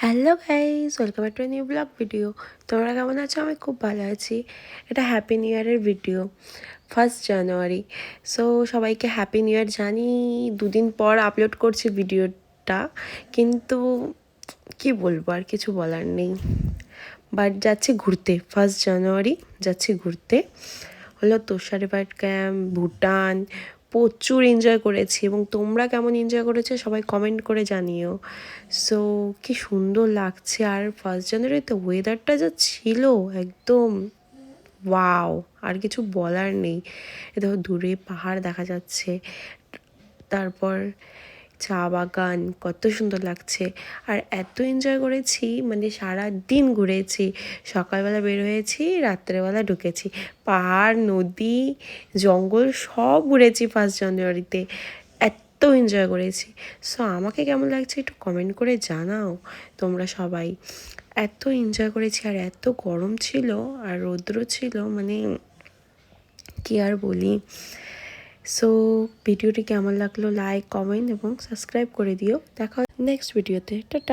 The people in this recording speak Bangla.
Hello guys, welcome back to new blog video. তোমরা কেমন আছো? আমি খুব ভালো আছি। এটা হ্যাপি নিউ ইয়ারের ভিডিও, 1 জানুয়ারি। সো সবাইকে হ্যাপি নিউ ইয়ার জানি। দুদিন পর আপলোড করছি ভিডিওটা, কিন্তু কি বলবো, আর কিছু বলার নেই। বাট যাচ্ছি ঘুরতে, 1 জানুয়ারি যাচ্ছি ঘুরতে। হলো তুষারপাট ক্যাম্প, ভুটান। প্রচুর এনজয় করেছি, এবং তোমরা কেমন এনজয় করেছো সবাই কমেন্ট করে জানিও। সো কি সুন্দর লাগছে, আর 1 জানুয়ারিতে ওয়েদারটা যা ছিল একদম ওয়াও, আর কিছু বলার নেই। এ দেখো দূরে পাহাড় দেখা যাচ্ছে, তারপর চা বাগান, কত সুন্দর লাগছে। আর এত এনজয় করেছি, মানে সারা দিন ঘুরেছি। সকালবেলা বের হয়েছি, রাত্রেবেলা ঢুকেছি। পাহাড়, নদী, জঙ্গল সব ঘুরেছি 1 জানুয়ারিতে। এত এনজয় করেছি। সো আমাকে কেমন লাগছে একটু কমেন্ট করে জানাও তোমরা সবাই। এত এনজয় করেছি, আর এত গরম ছিল আর রৌদ্র ছিল, মানে কি আর বলি। সো ভিডিওটি কেমন লাগলো লাইক, কমেন্ট এবং সাবস্ক্রাইব করে দিও। দেখা নেক্সট ভিডিওতে। টাটা।